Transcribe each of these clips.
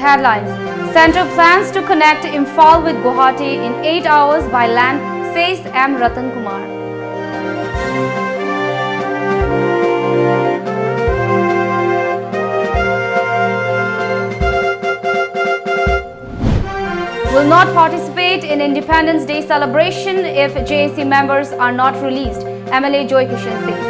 headlines. Centre plans to connect Imphal with Guwahati in 8 hours by land, says M. Ratan Kumar. Will not participate in Independence Day celebration if JAC members are not released, MLA Joy Kishan says.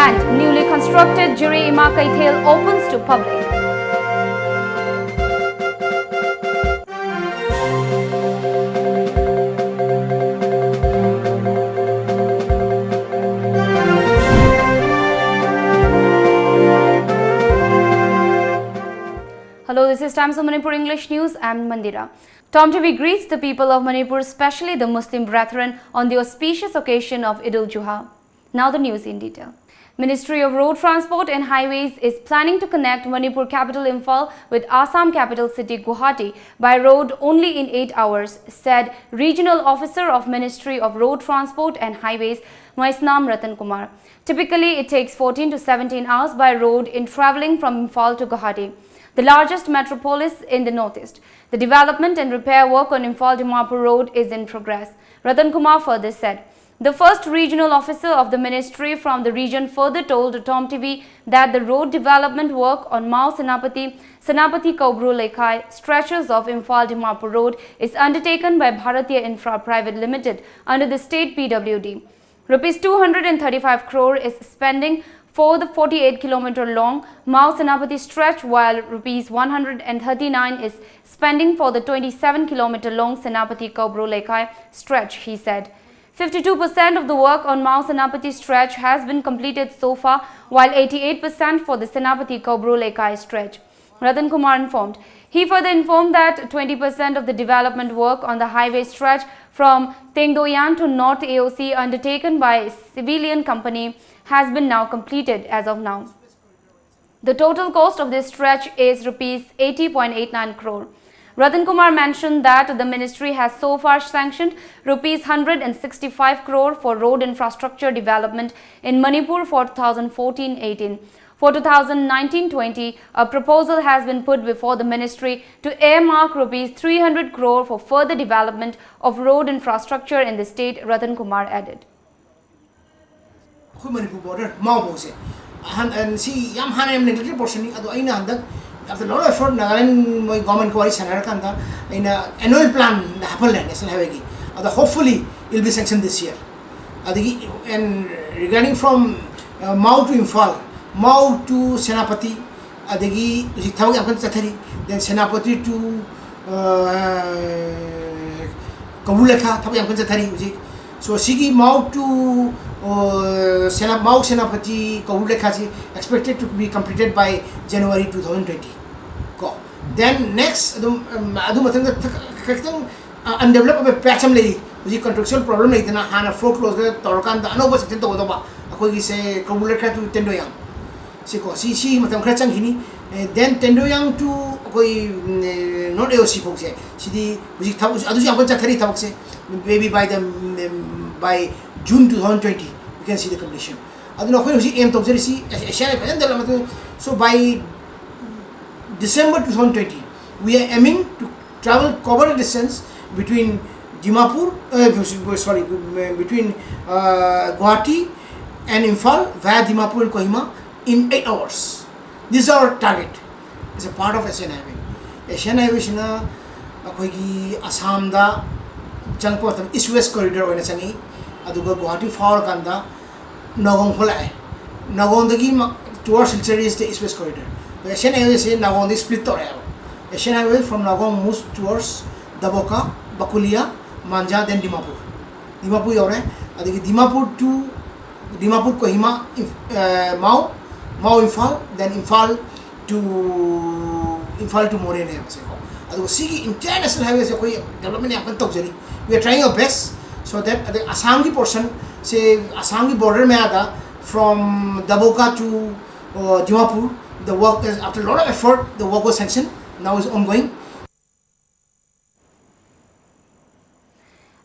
And newly constructed Jiri Ima Kaithel opens to public. Hello, this is Times of Manipur English News. I am Mandira. TOMTV greets the people of Manipur, especially the Muslim brethren, on the auspicious occasion of Eid al-Juha. Now the news in detail. Ministry of Road Transport and Highways is planning to connect Manipur capital Imphal with Assam capital city Guwahati by road only in 8 hours, said Regional Officer of Ministry of Road Transport and Highways, M. Ratan Kumar. Typically, it takes 14 to 17 hours by road in travelling from Imphal to Guwahati, the largest metropolis in the northeast. The development and repair work on Imphal-Dimapur Road is in progress. Ratan Kumar further said. The first regional officer of the ministry from the region further told TOMTV that the road development work on Mao Senapati Kaubru Lekhai stretches of Imphal-Dimapur Road is undertaken by Bharatiya Infra Private Limited under the state PWD. Rupees 235 crore is spending for the 48-kilometer long Mao Senapati stretch, while rupees 139 is spending for the 27-kilometer long Senapati Kaubru Lekhai stretch, he said. 52% of the work on Mao Senapati stretch has been completed so far, while 88% for the Senapati Kaubru Lekhai stretch, Ratan Kumar informed. He further informed that 20% of the development work on the highway stretch from Tengdoyan to North AOC undertaken by a civilian company has been now completed as of now. The total cost of this stretch is rupees 80.89 crore. Ratan Kumar mentioned that the ministry has so far sanctioned rupees 165 crore for road infrastructure development in Manipur for 2014-18. For 2019-20, a proposal has been put before the ministry to earmark rupees 300 crore for further development of road infrastructure in the state, Ratan Kumar added. Manipur border, Mao and see Yam Hanem neglected portion after a lot of effort, Nagaland government coalition in an annual plan, the Happel National Highway. Hopefully, it will be sanctioned this year. And regarding from Mao to Imphal, Mao to Senapati, then Senapati to Kabulekha, so Sigi Mao to Mao Senapati Kabulekha expected to be completed by January 2020. Then next, undeveloped patch contractual problem like Hana foreclosure, Torkan, the Anova section to Odoba, Akogi say Kabuleka to Tendoyang. See, Matam Krachang Hini, then Tendoyang to not AOC folks. See, the maybe by June 2020, we can see the completion. I don't know when we see aim to so by December 2020, we are aiming to cover a distance between Dimapur, between Guwahati and Imphal via Dimapur and Kohima in 8 hours. This is our target. It's a part of Asian Highway. Asian Highway is Assam da Jangpot East-West corridor in Sangi, Aduga Guwahati Far Kanda, Nagong Holai. Nagong towards Silchari is the East-West corridor. The Asian Highway is Nagong split to Asian Highway from Nagong moves towards Daboka, Bakulia, Manja, then Dimapur. Dimapur yore, Dimapur to Dimapur Kohima, Mao Imphal, then Imphal to Morena. See, international highways development we are trying our best so that the Assamgi portion, say Assamgi border mein from Daboka to Dimapur, the work is after a lot of effort, the work was sanctioned, now is ongoing.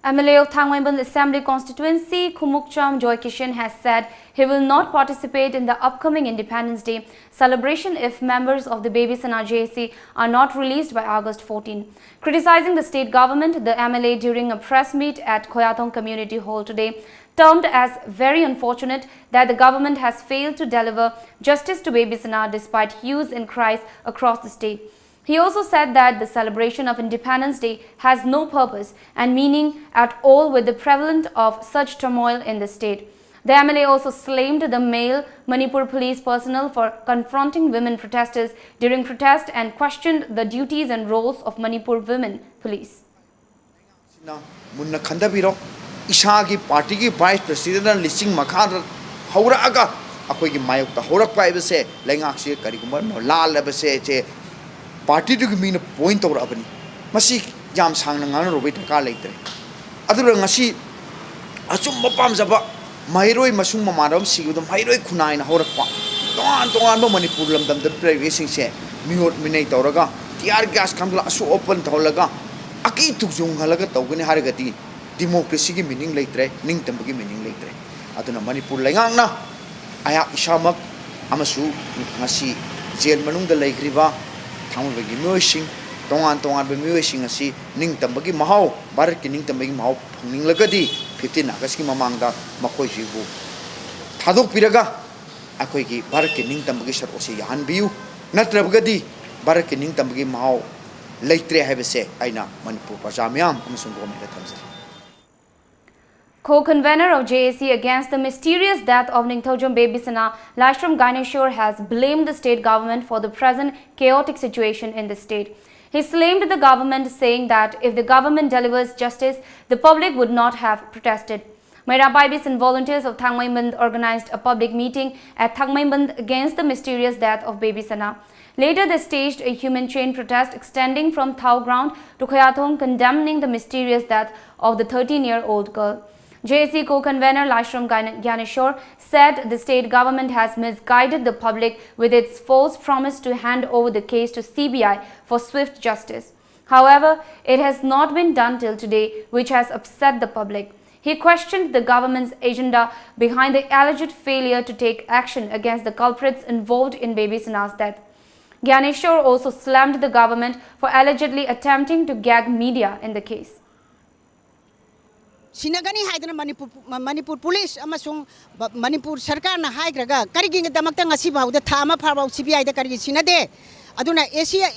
MLA of Thangmaiban Assembly Constituency, Khumukcham Joy Kishan has said he will not participate in the upcoming Independence Day celebration if members of the Baby Sana JAC are not released by August 14. Criticizing the state government, the MLA during a press meet at Khoyathong Community Hall today termed as very unfortunate that the government has failed to deliver justice to Baby Sana despite hues and cries across the state. He also said that the celebration of Independence Day has no purpose and meaning at all with the prevalence of such turmoil in the state. The MLA also slammed the male Manipur police personnel for confronting women protesters during protest and questioned the duties and roles of Manipur women police. Munna khandabiro isagi party ki vice president listing makhar hauraga akoi ki mayok ta horak paibase lengak se karigumar no lal labase che party to mean a point over abani masi jam sang na ngana robe taka leitre adura ngasi asum mapam jaba mairoi masung mamaram sigudum mairoi khunai na horakpa ton ba Manipur lamdam da prevesing se miot minai toraga tiar gas kamla asu open tholaga aki tukjung halaga tawgani haragati democracy ki meaning leitre ningtam ki meaning leitre aduna Manipur lengang na aya isamak amasu ngasi jail manung da leikriba Thangmaiban Muising, Tongan Muising asi Ning Tambagi Mahau, Barak Ning Tambagi Mahau, Ning Lagadi, 15 August Mamanga, Makoi Jibu. Tadok Piraga, Akoigi, Barak Ning Tambagi Sar Osi Han Biu, Natrabgadi, Barak Ning Tambagi Mahau, Laitre have say, Aina, Manipur Pajamiam, Amazon Gomez. Co-convener of JAC against the mysterious death of Ningthojam Baby Sana, Lashram Gaineshwar has blamed the state government for the present chaotic situation in the state. He slammed the government, saying that if the government delivers justice, the public would not have protested. Mairabibis and volunteers of Thangmaiban organized a public meeting at Thangmaiban against the mysterious death of Baby Sana. Later, they staged a human chain protest extending from Thau ground to Khoyathong, condemning the mysterious death of the 13-year-old girl. JAC co-convener Lashram Gaineshwar said the state government has misguided the public with its false promise to hand over the case to CBI for swift justice. However, it has not been done till today, which has upset the public. He questioned the government's agenda behind the alleged failure to take action against the culprits involved in Baby Sana's death. Gaineshwar also slammed the government for allegedly attempting to gag media in the case. Sinagani haidana Manipur police amasung Manipur sarkar na haigraga karigi damakta ngasi bauda thama pharbau CBI da karigi sinade aduna Asia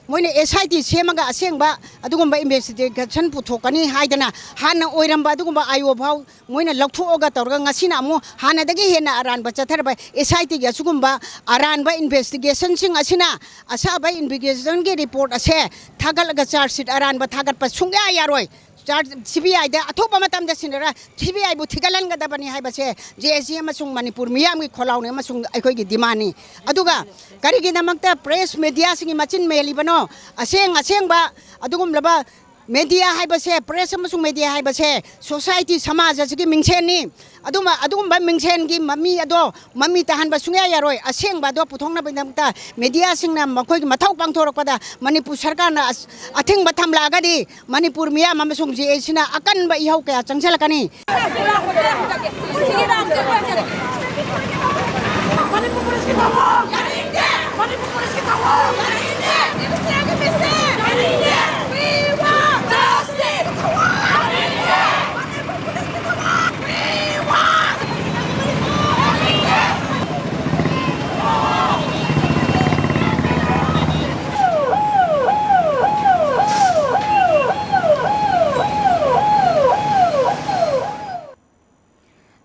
moine SIT semaga asengba adugumba investigation puthokani haidana hana oiramba adugumba ayo bau moine lakthoga torga ngasina amo hana dagi hena aran ba chatharba SIT ga sugumba aran ba investigation sing asina asa ba investigation ge report ase thagalaga charge sheet aran ba thagat pa sungya yaroi CBI da athopa matam da sinara CBI bu thigalan ga dabani haibase JAC amasung Manipur miyam gi kholaune amasung aikoi gi dimani aduga karigi namakta press media singi machin melibano aseng ba adugum laba media haibase press amasung media haibase society samaj asigi mingchen ni adugum ba mingchen gi mami ado mami tahan ba sungya yaroi aseng ba do puthong na binamta media singna makoi gi mathau pangthorok pada Manipur sarkar na athing batham lagadi Manipur miyam amasung JAC na akan ba ihau kaya changselakani Manipur police ki tawo Manipur police ki tawo we want justice Manipur police ki tawo we want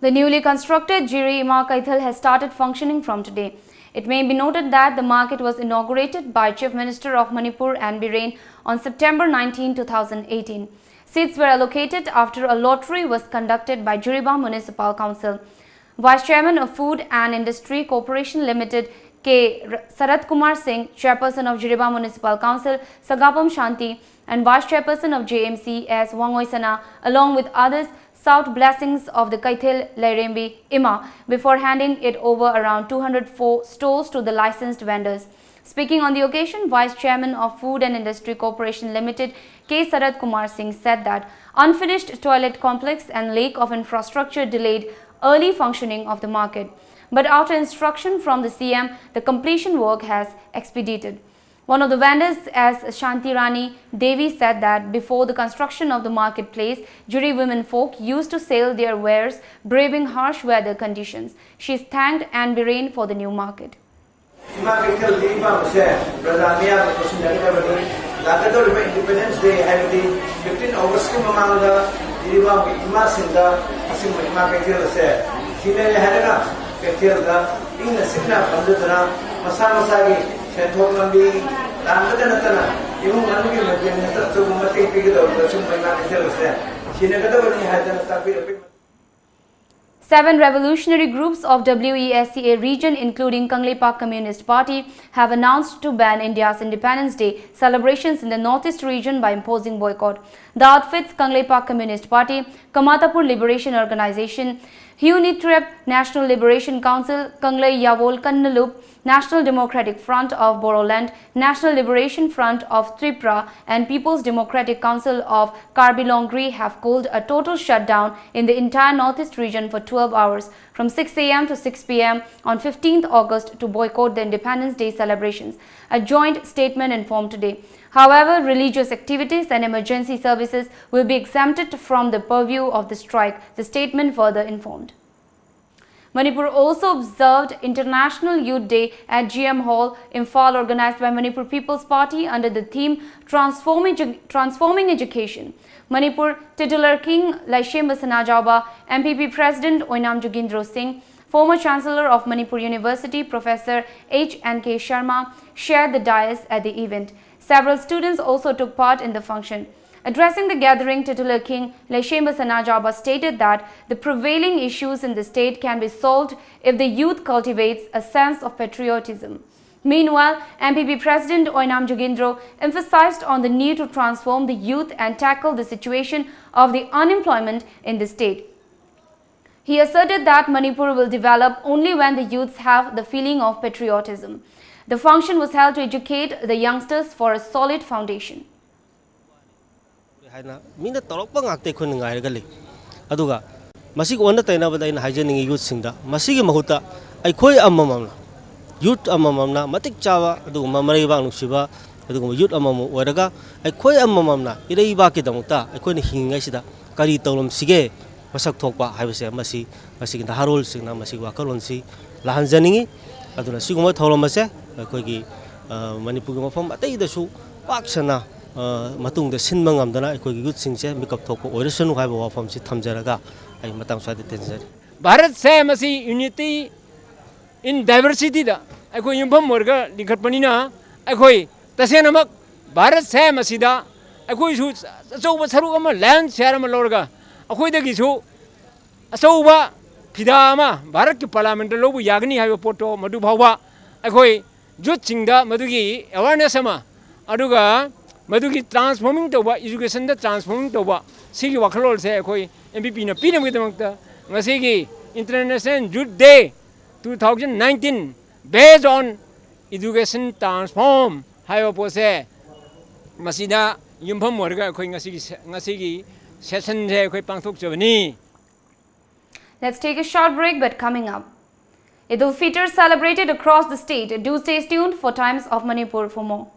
The newly constructed Jiri Ima Kaithal has started functioning from today. It may be noted that the market was inaugurated by Chief Minister of Manipur and Biren on September 19, 2018. Seats were allocated after a lottery was conducted by Jiriba Municipal Council. Vice Chairman of Food and Industry Corporation Limited K. Sarat Kumar Singh, Chairperson of Jiriba Municipal Council Sagapam Shanti, and Vice Chairperson of JMC S. Wangoi Sana, along with others, sought blessings of the Kaithal Lairembi Ima before handing it over around 204 stalls to the licensed vendors. Speaking on the occasion, Vice Chairman of Food and Industry Corporation Limited K. Sarat Kumar Singh said that unfinished toilet complex and lack of infrastructure delayed early functioning of the market. But after instruction from the CM, the completion work has expedited. One of the vendors, as Shanti Rani Devi, said that before the construction of the marketplace, Juri women folk used to sell their wares, braving harsh weather conditions. She thanked Anne Biren for the new market. Independence Day had the 15 August Mamanga, Ima Sinda, Ima Katil said, Sina Hadana, Katilda, in the Signa Pandana, Masamasagi, Shantomandi, Lamadanatana, even one of the so much figure of the Summa Katil said. She never had a 7 revolutionary groups of WESCA region, including Kangleipak Communist Party, have announced to ban India's Independence Day celebrations in the Northeast region by imposing boycott. The outfits Kangleipak Communist Party, Kamatapur Liberation Organization, Hunitrep National Liberation Council, Kanglei Yavol Kannalup, National Democratic Front of Bodoland, National Liberation Front of Tripura and People's Democratic Council of Karbi-Longri have called a total shutdown in the entire Northeast region for 12 hours from 6 a.m. to 6 p.m. on 15th August to boycott the Independence Day celebrations, a joint statement informed today. However, religious activities and emergency services will be exempted from the purview of the strike, the statement further informed. Manipur also observed International Youth Day at GM Hall, Imphal, organized by Manipur People's Party under the theme Transforming Education. Manipur titular King Laishemba Sanajauba, MPP President Oinam Jogindro Singh, former Chancellor of Manipur University Professor H.N.K. Sharma shared the dais at the event. Several students also took part in the function. Addressing the gathering, titular King Laishemba Sanajauba stated that the prevailing issues in the state can be solved if the youth cultivates a sense of patriotism. Meanwhile, MPP President Oinam Jogindro emphasized on the need to transform the youth and tackle the situation of the unemployment in the state. He asserted that Manipur will develop only when the youths have the feeling of patriotism. The function was held to educate the youngsters for a solid foundation. Mina torokpa ngakte khun ngai gali aduga masig onna taina bada ina haijening youth singda masigi mahuta aikhoi amamamna youth amamamna matik chawa adu mamari ba nusiba adu youth amamu waraga aikhoi amamamna irei ba ki damuta aikhoi ni hingai sida kari tawlam sige masak thokpa haibase masi da harol singna masi wakalon si lahan janingi aduna siguma thawlamase aikhoi gi Manipur gi mafam atai da su paksana matung de sinma ngamdana aikoi gi youth singse mikap thokpa oiresanu haiba wafam si thamjaraga ai matang swade tenjari Bharat se masi unity in diversity da aikoi yumpham morga likhatpani na aikoi tasenamak Bharat se masi da aikoi su achouba saruk ama land share ama lorga aikoi dagi su achouba phida ama Bharat ki parliament lobu yagni haiba poto madu bhawba aikoi youth singda madugi awareness ama aduga Madugi transforming to education the transforming to Sigi Wakalol say MPP na Pinam with the Masigi International Youth Day 2019 based on education transform Hayopose Masida Yumpam Morga Nasigi session Pangtok Javani. Let's take a short break, but coming up, Idul Fitr celebrated across the state. Do stay tuned for Times of Manipur for more.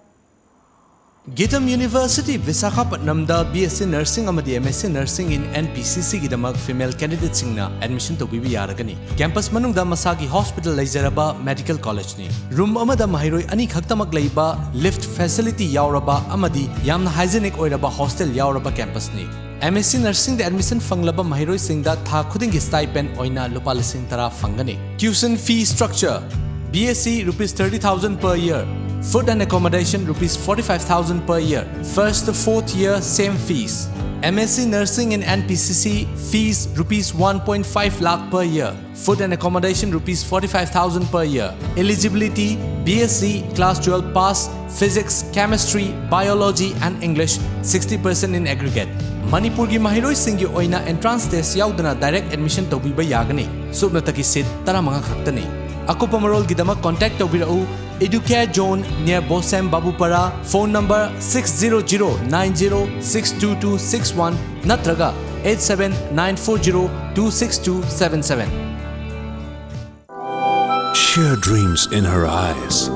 Gitam University Visakhapatnamda BSc Nursing amadi MSc Nursing in NPCC gidamak female candidate singna admission to bibi yaragani. Campus manungda masagi hospital leizaraba medical college ni. Room amada mahiroi ani khaktamak leiba lift facility yauraba amadi yamna hygienic oiraba hostel yauraba campus ni. MSc Nursing the admission fanglaba mahiroi singda tha khudingi stipend oina lupa lising tara fangani. Tuition fee structure BSc rupees 30,000 per year. Food and accommodation rupees 45,000 per year. First to fourth year same fees. MSc Nursing in NPCC fees rupees 1.5 lakh per year. Food and accommodation rupees 45,000 per year. Eligibility BSc class 12 pass, physics, chemistry, biology and English 60% in aggregate. Manipur gi mahiroi singi oina entrance test yaudana direct admission tawbiba yagani. Subnataki seat 15 khaktani. Akupa marol gidama contact tawbirau Educare Zone near Bosem Babupara, phone number 60090622261, Natraga 87940262277. Sheer dreams in her eyes.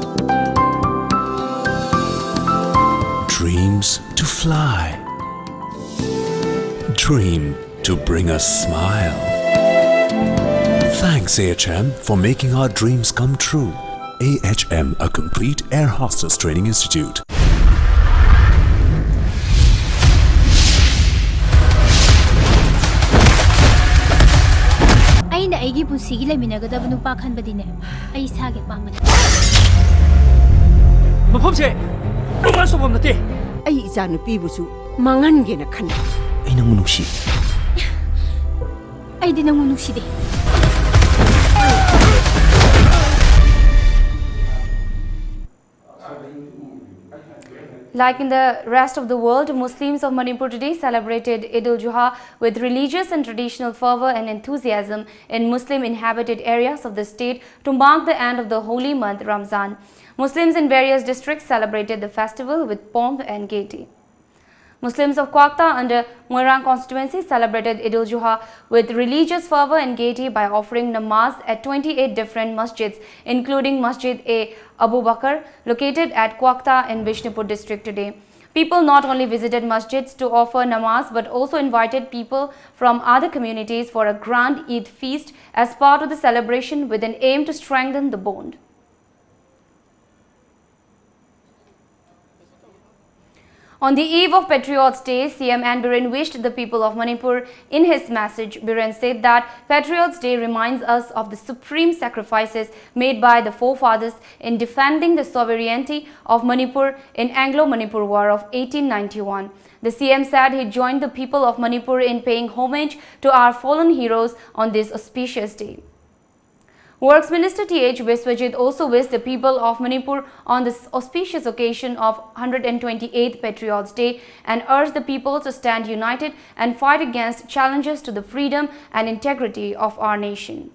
Dreams to fly. Dream to bring a smile. Thanks AHM for making our dreams come true. AHM, a complete air hostess training institute. ꯑꯩꯅ ꯑꯩꯒꯤ ꯄꯨꯟꯁꯤꯒꯤ ꯂꯩꯃꯤꯟꯅꯒꯗꯕ ꯅꯨꯄꯥ ꯈꯟꯕꯗꯤꯅꯦ ꯑꯩ ꯏꯁꯥꯒꯤ ꯑꯄꯥꯝꯕꯅꯤ ꯃꯐꯝꯁꯦ ꯅꯨꯡꯉꯥꯏ ꯁꯣꯐꯝ ꯅꯠꯇꯦ ꯑꯩ ꯏꯆꯥ ꯅꯨꯄꯤꯕꯨꯁꯨ ꯃꯥꯡꯍꯟꯒꯦꯅ ꯈꯟꯕ ꯑꯩ ꯅꯪꯕꯨ ꯅꯨꯡꯁꯤ ꯑꯩꯗꯤ ꯅꯪꯕꯨ ꯅꯨꯡꯁꯤꯗꯦ Like in the rest of the world, Muslims of Manipur today celebrated Eid al-Juha with religious and traditional fervor and enthusiasm in Muslim-inhabited areas of the state to mark the end of the holy month Ramzan. Muslims in various districts celebrated the festival with pomp and gaiety. Muslims of Kwakta under Moirang constituency celebrated Eid al-Juha with religious fervor and gaiety by offering namaz at 28 different masjids, including Masjid Abu Bakr, located at Kwakta in Bishnupur district today. People not only visited masjids to offer namaz but also invited people from other communities for a grand Eid feast as part of the celebration with an aim to strengthen the bond. On the eve of Patriots Day, CM N. Biren wished the people of Manipur. In his message, Biren said that Patriots Day reminds us of the supreme sacrifices made by the forefathers in defending the sovereignty of Manipur in Anglo-Manipur War of 1891. The CM said he joined the people of Manipur in paying homage to our fallen heroes on this auspicious day. Works Minister T.H. Biswajit also wished the people of Manipur on this auspicious occasion of 128th Patriots Day and urged the people to stand united and fight against challenges to the freedom and integrity of our nation.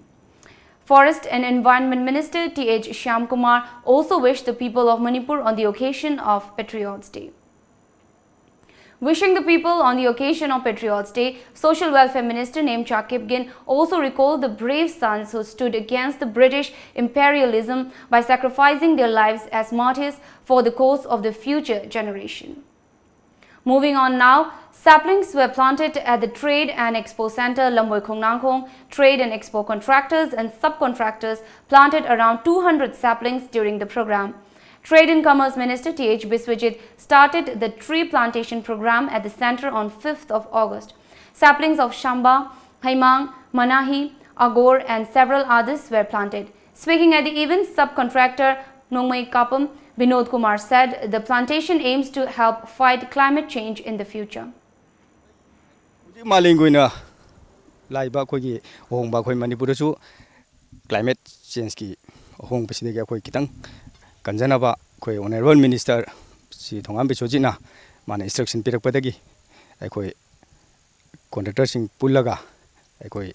Forest and Environment Minister T.H. Shyamkumar also wished the people of Manipur on the occasion of Patriots Day. Wishing the people on the occasion of Patriots Day, Social Welfare Minister Nemcha Kipgin also recalled the brave sons who stood against the British imperialism by sacrificing their lives as martyrs for the cause of the future generation. Moving on now, saplings were planted at the Trade and Expo Center Lamboy Khongnangkhong. Trade and Expo contractors and subcontractors planted around 200 saplings during the program. Trade and Commerce Minister T.H. Biswajit started the tree plantation program at the center on 5th of August. Saplings of Shamba, Haimang, Manahi, Agor and several others were planted. Speaking at the event, subcontractor Nongmai Kapam Binod Kumar said the plantation aims to help fight climate change in the future. Climate change Kanjanaba, Honorable Minister, Si Tongam Bisojina, Man instruction Pirakpadagi, Ekoi contractors in Pulaga, Ekoi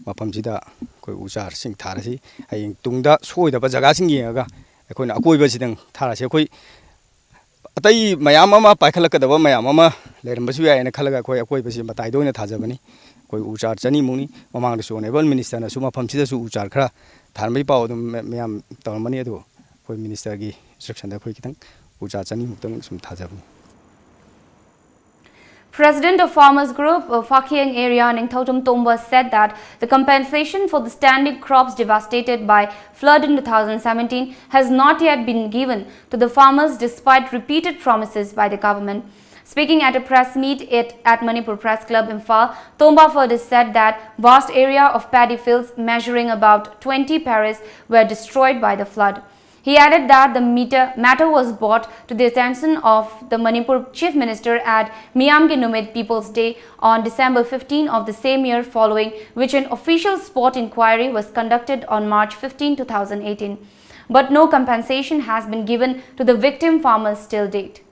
Mapamjida, Koi Ujar Sing Tarasi, I Tungda, Soy the Bazagasing Yaga, Ekoi Akoi Basidang, Tarasi, Atai, Mayamama, Pakalaka, the Mayamama, let him Basia and a Kalaga Koi Akoi Basim, but I don't know Tazabani, Koi Ujar Jani Muni, among the Honorable Minister and Suma Pamchida Ujarkra, Tarmi Pao, Mayam Tormaniado. Minister gi instruction da khoi kitang uja chani mutang sum thajab. President of Farmers Group of Fakhieng area Ningthautum Tomba said that the compensation for the standing crops devastated by flood in 2017 has not yet been given to the farmers despite repeated promises by the government. Speaking at a press meet at Manipur Press Club in Imphal, Tomba further said that vast area of paddy fields measuring about 20 paris were destroyed by the flood. He added that the matter was brought to the attention of the Manipur Chief Minister at Miyamgi Numit People's Day on December 15 of the same year, following which an official spot inquiry was conducted on March 15, 2018. But no compensation has been given to the victim farmers till date.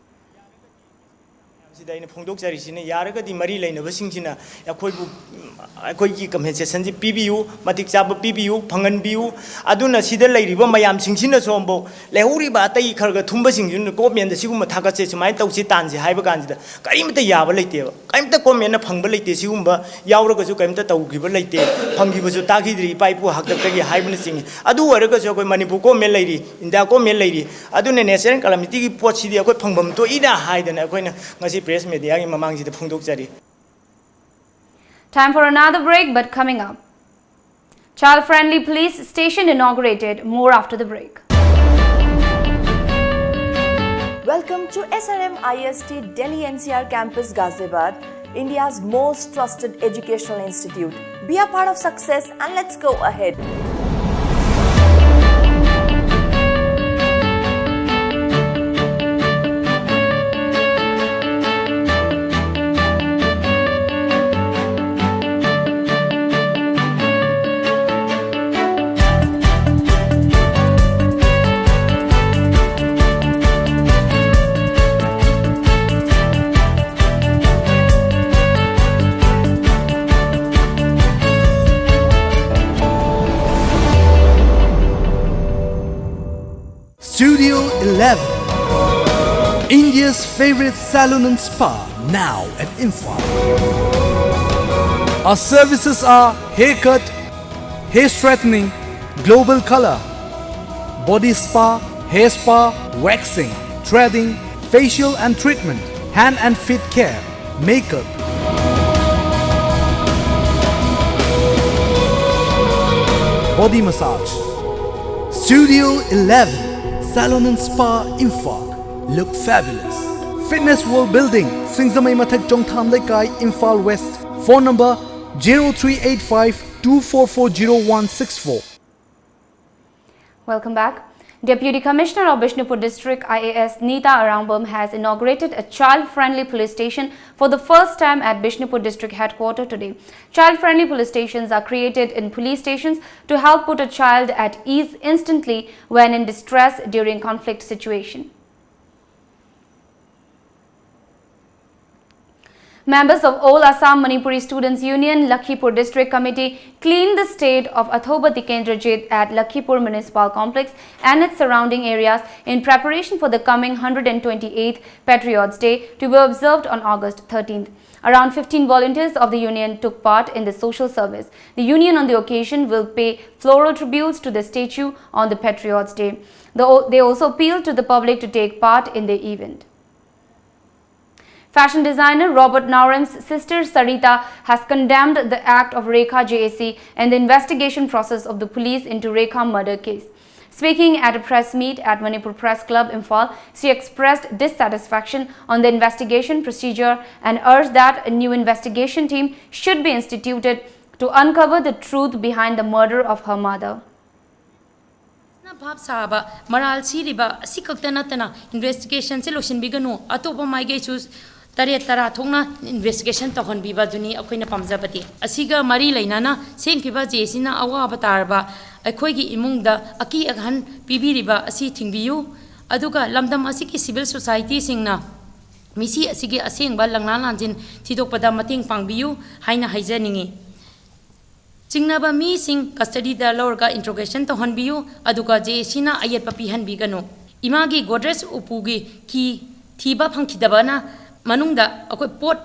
ꯁꯤꯗ ꯑꯩꯅ ꯐꯣꯡꯗꯣꯛꯆꯔꯤꯁꯤꯅ ꯌꯥꯔꯒꯗꯤ ꯃꯔꯤ ꯂꯩꯅꯕꯁꯤꯡꯁꯤꯅ ꯑꯩꯈꯣꯏꯒꯤ ꯀꯝꯄꯦꯟꯁꯦꯁꯟꯁꯤ ꯄꯤꯕꯤꯌꯨ ꯃꯇꯤꯛ ꯆꯥꯕ ꯄꯤꯕꯤꯌꯨ ꯐꯪꯍꯟꯕꯤꯌꯨ ꯑꯗꯨꯅ ꯁꯤꯗ ꯂꯩꯔꯤꯕ ꯃꯌꯥꯝꯁꯤꯡꯁꯤꯅꯁꯨ ꯑꯃꯨꯛ ꯂꯩꯍꯧꯔꯤꯕ ꯑꯇꯩ ꯈꯔ ꯊꯨꯝꯕꯁꯤꯡꯁꯤꯅ ꯒꯣꯔꯃꯦꯟꯗ ꯁꯤꯒꯨꯝꯕ ꯊꯥꯒꯠꯁꯦ ꯁꯨꯃꯥꯏꯅ ꯇꯧꯁꯤ ꯇꯥꯟꯁꯤ ꯍꯥꯏꯕ ꯀꯥꯟꯁꯤꯗ ꯀꯔꯤꯃꯇ ꯌꯥꯕ ꯂꯩꯇꯦꯕ ꯀꯔꯤꯃꯇ ꯒꯣꯔꯃꯦꯟꯅ ꯐꯪꯕ ꯂꯩꯇꯦ ꯁꯤꯒꯨꯝꯕ ꯌꯥꯎꯔꯒꯁꯨ ꯀꯔꯤꯃꯇ ꯇꯧꯈꯤꯕ ꯂꯩꯇꯦ ꯐꯪꯈꯤꯕꯁꯨ ꯇꯥꯈꯤꯗ꯭ꯔꯤ ꯏꯄꯥ ꯏꯄꯨ ꯍꯥꯛꯇꯛꯇꯒꯤ ꯍꯥꯏꯕꯅꯆꯤꯡꯏ ꯑꯗꯨ ꯑꯣꯏꯔꯒꯁꯨ ꯑꯩꯈꯣꯏ ꯃꯅꯤꯄꯨꯔ ꯒꯣꯔꯃꯦꯟ ꯂꯩꯔꯤ ꯏꯟꯗꯤꯌꯥ ꯒꯣꯔꯃꯦꯟ ꯂꯩꯔꯤ ꯑꯗꯨꯅ ꯅꯦꯆꯔꯦꯜ ꯀꯂꯥꯃꯤꯇꯤꯒꯤ ꯄꯣꯠꯁꯤꯗꯤ ꯑꯩꯈꯣꯏ ꯐꯪꯐꯝ ꯊꯣꯛꯏꯅ ꯍꯥꯏꯗꯅ ꯑꯩꯈꯣꯏꯅ ꯉꯁꯤ ꯄ꯭ꯔꯦꯁ ꯃꯦꯗꯤꯌꯥꯒꯤ ꯃꯃꯥꯡꯁꯤꯗ ꯐꯣꯡꯗꯣꯛꯆꯔꯤ. Time for another break, but coming up. Child-friendly police station inaugurated. More after the break. Welcome to SRM IST Delhi NCR Campus Ghaziabad, India's most trusted educational institute. Be a part of success and let's go ahead. Studio 11, India's favorite salon and spa, now at Imphal. Our services are haircut, hair straightening, global color, body spa, hair spa, waxing, threading, facial and treatment, hand and feet care, makeup. Body massage. Studio 11, Salon and Spa Imphal. Look fabulous. Fitness World Building, Singzamai Mathak Jongtham Lekai, Imphal West. Phone number 0385 2440164. Welcome back. Deputy Commissioner of Bishnupur District IAS Neeta Arambam has inaugurated a child-friendly police station for the first time at Bishnupur District Headquarters today. Child-friendly police stations are created in police stations to help put a child at ease instantly when in distress during conflict situation. Members of All Assam Manipuri Students Union Lakhipur District Committee cleaned the state of Athobati Kendrajit at Lakhipur Municipal Complex and its surrounding areas in preparation for the coming 128th Patriots Day to be observed on August 13th. Around 15 volunteers of the union took part in the social service. The union on the occasion will pay floral tributes to the statue on the Patriots Day. They also appealed to the public to take part in the event. Fashion designer Robert Naurem's sister Sarita has condemned the act of Rekha JAC and the investigation process of the police into Rekha murder case. Speaking at a press meet at Manipur Press Club Imphal, she expressed dissatisfaction on the investigation procedure and urged that a new investigation team should be instituted to uncover the truth behind the murder of her mother. भाप साबा moral सिरिबा सिकक्तनतना investigation से lotion बिगनु अतोप माइगे चूस तरे तरा थोंना investigation तहन बिबा दुनी अखोइना पामजाबती असिगा मरी लैनाना सेंखिबा जेसिना अवाबा तारबा अखोइगी इमुंगदा अकी अगहन पिबिरिबा असि थिंगबियु अदुगा लमदम असिकी सिविल सोसाइटी सिंगना मिसी असिगी असेंगबा लंगना लांजिन थिदोकपदा मतेंग पांगबियु हाइना हाइजनिंगी चिंगनाबा मी सिंग कस्टडी दा लौरगा इंट्रोगेशन तो हनबियु अदुगा जेसिना अयत पपी हनबिगनो इमागी गोड्रेस उपुगी की थीबा फंखिदबना मनुंगदा अखोय पोट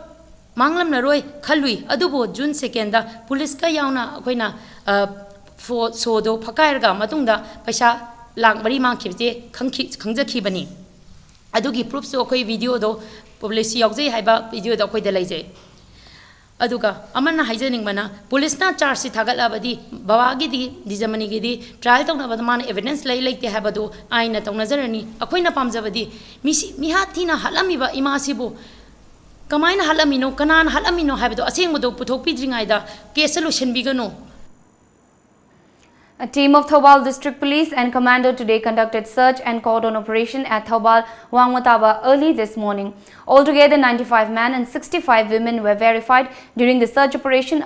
मांगलम नरोय खलुई अदुबो जून सेकेंड पुलिस का यावना अखोयना सोदो फकायरगा मतुंगदा पैसा लाख मरी मांखिबजे खंगजखिबनी अदुगी प्रूफ सो अखोय वीडियो दो पब्लिश यावजे हाइबा वीडियो दो अखोयदा लैजे अदुगा अमना हाइजनिंगबना पुलिसना चार्ज सि थागलाबदी बावागिदी दिजमनीगिदी ट्रायल तौनबद मान एविडेंस लैते हाबदो आइना तौनजरनी अखोइना पामजबदी मिहाथीना हलमिबा इमासिबो कमाइना हलमिनो कनान हलमिनो हाबदो असेंगबदो पुथोकपिद्रिङाइदा केस सोल्यूशन बिगनो. A team of Thoubal District Police and Commando today conducted search and cordon operation at Thoubal Wangmataba early this morning. Altogether, 95 men and 65 women were verified during the search operation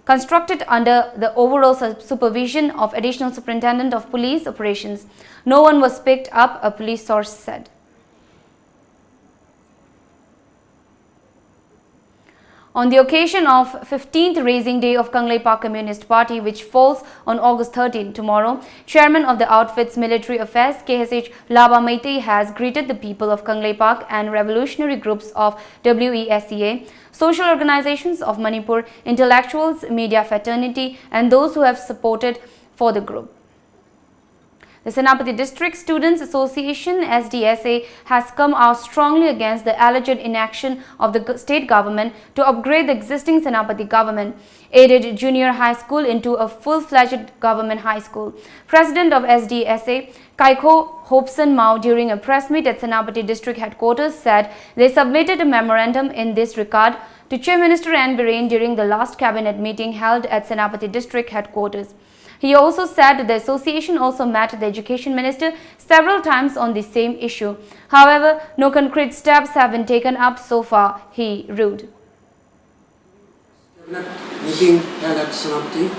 constructed under the overall supervision of Additional Superintendent of Police Operations. No one was picked up, a police source said. On the occasion of 15th Raising Day of Kangleipak Communist Party, which falls on August 13 tomorrow, Chairman of the outfit's Military Affairs KSH Laba Meitei has greeted the people of Kangleipak and revolutionary groups of WESCA, social organizations of Manipur, intellectuals, media fraternity and those who have supported for the group. The Senapati District Students Association SDSA has come out strongly against the alleged inaction of the state government to upgrade the existing Senapati government-aided junior high school into a full-fledged government high school. President of SDSA, Kaiko Hobson Mao, during a press meet at Senapati District Headquarters, said they submitted a memorandum in this regard to Chief Minister N. Biren during the last cabinet meeting held at Senapati District Headquarters. He also said the association also met the Education Minister several times on the same issue. However, no concrete steps have been taken up so far, he wrote. Meeting held at Senapati.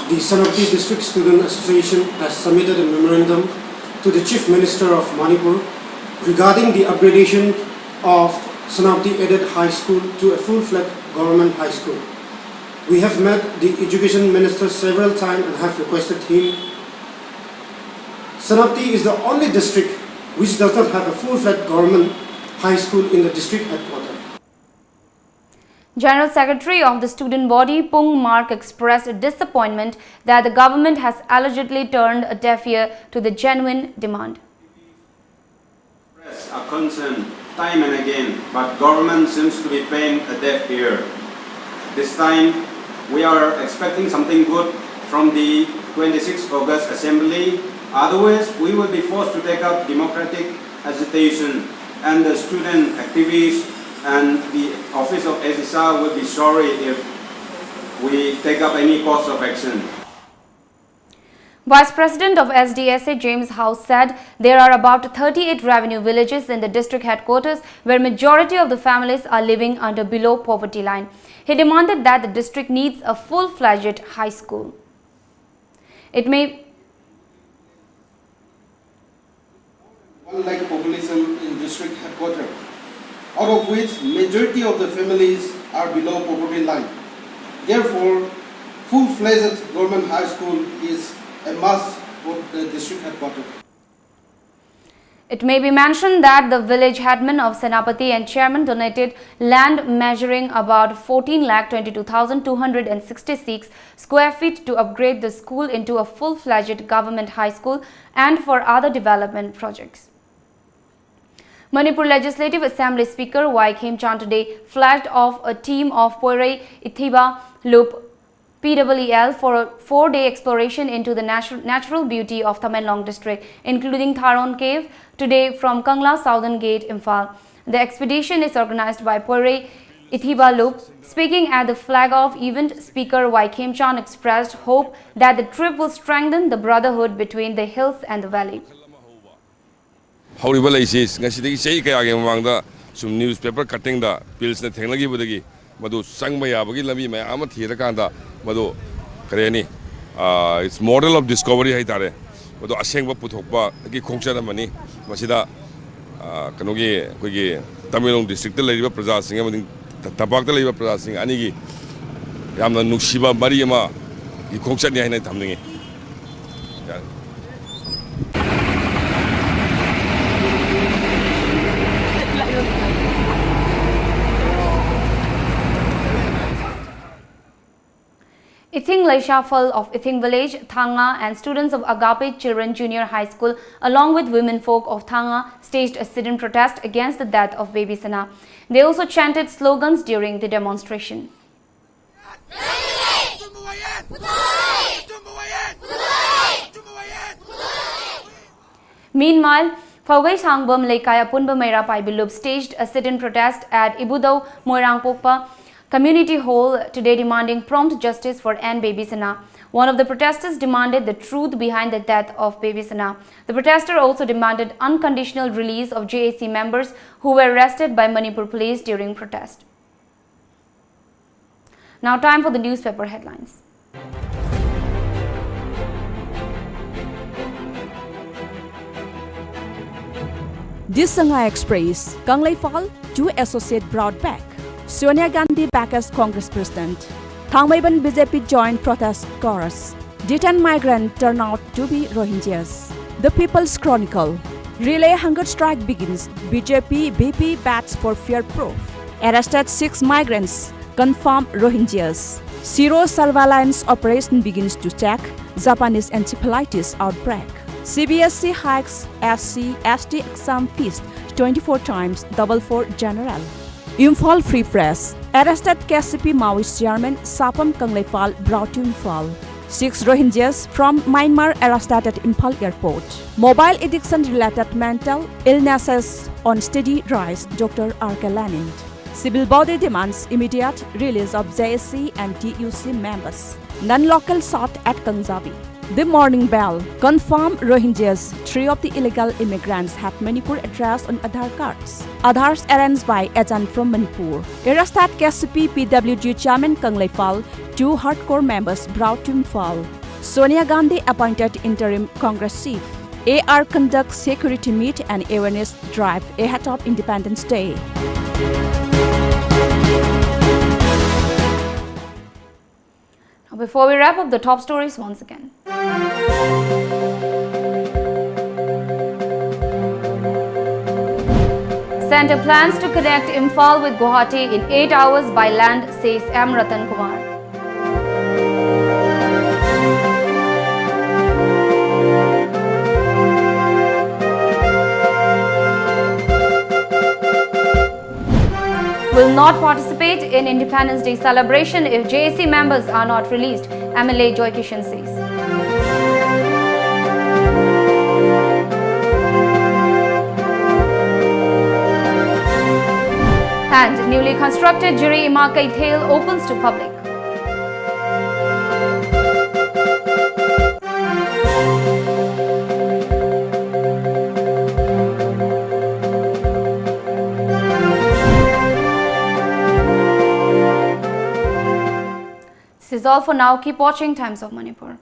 The Senapati District Student Association has submitted a memorandum to the Chief Minister of Manipur regarding the upgradation of Senapati Aided High School to a full-fledged government high school. We have met the Education Minister several times and have requested him. Senapati is the only district which does not have a full-fledged government high school in the district headquarters. General Secretary of the student body, Pung Mark, expressed disappointment that the government has allegedly turned a deaf ear to the genuine demand. Express a concern time and again, but government seems to be paying a deaf ear. This time, we are expecting something good from the 26th August Assembly. Otherwise, we will be forced to take up democratic agitation, and the student activists and the office of SSR will be sorry if we take up any course of action. Vice President of SDSA James House said there are about 38 revenue villages in the district headquarters where majority of the families are living under below poverty line. He demanded that the district needs a full-fledged high school. It may Like population in district headquarters, out of which majority of the families are below poverty line. Therefore, full-fledged government high school is a must for the district headquarters. It may be mentioned that the village headman of Senapati and chairman donated land measuring about 14,22,266 square feet to upgrade the school into a full-fledged government high school and for other development projects. Manipur Legislative Assembly Speaker Y. Khem Chan today flagged off a team of Poirei Ithiba Loop PWEL for a 4-day exploration into the natural beauty of Tamenglong district, including Tharon Cave, today from Kangla Southern Gate, Imphal. The expedition is organized by Poirei Ithiba Loop. Speaking at the flag-off event, Speaker Y. Khem Chan expressed hope that the trip will strengthen the brotherhood between the hills and the valley. Newspaper cutting the pills na technology budagi madu sangmaya bagi lambi may ama thira kanda madu kareni it's model of discovery hai tare madu asengba puthokpa ki khongcha na mani masida kanogi koigi Tamenglong district la liba praja sing amadi tabak la liba praja sing ani gi yamna nuksiba mari ama ki khongcha ni hai na thamningi Ithing Laishafal of Ithing Village, Thanga and students of Agape Children Junior High School along with women folk of Thanga staged a sit-in protest against the death of baby Sana. They also chanted slogans during the demonstration. Meanwhile, Phawai Sangbam Lekaya Punba Meira Paibilub staged a sit-in protest at Ibudau Moirangpokpa Community Hall today, demanding prompt justice for N. Baby Sana. One of the protesters demanded the truth behind the death of baby Sana. The protester also demanded unconditional release of JAC members who were arrested by Manipur police during protest. Now time for the newspaper headlines. This Sangha Express, Kanglei Fall, 2 associate brought back. Sonia Gandhi back as Congress President. Thangmaiban BJP joined protest chorus. Detain migrant turn out to be Rohingyas. The People's Chronicle. Relay hunger strike begins. BJP BP bats for fear proof. Arrested 6 migrants. Confirm Rohingyas. Zero surveillance operation begins to check Japanese encephalitis outbreak. CBSE hikes SC/ST exam fees 24 times, double for general. Imphal Free Press. Arrested KCP Maoist chairman Sapam Kangleipal brought to Imphal. 6 Rohingyas from Myanmar arrested at Imphal airport. Mobile addiction-related mental illnesses on steady rise, Dr. R.K. Lenin. Civil body demands immediate release of JSC and TUC members. Non-local sought at Kangjabi. The Morning Bell. Confirm Rohingyas. 3 of the illegal immigrants have Manipur address on Aadhaar cards. Aadhaars arranged by agent from Manipur. Arrested KCP PWG chairman Kangleipal. 2 hardcore members brought to Imphal. Sonia Gandhi appointed interim Congress chief. AR conduct security meet and awareness drive ahead of Independence Day. Now, before we wrap up, the top stories once again. Centre plans to connect Imphal with Guwahati in 8 hours by land, says M. Ratan Kumar. Will not participate in Independence Day celebration if JAC members are not released, MLA Joy Kishan says. And newly constructed Jiri Imakai Thale opens to public. This is all for now. Keep watching Times of Manipur.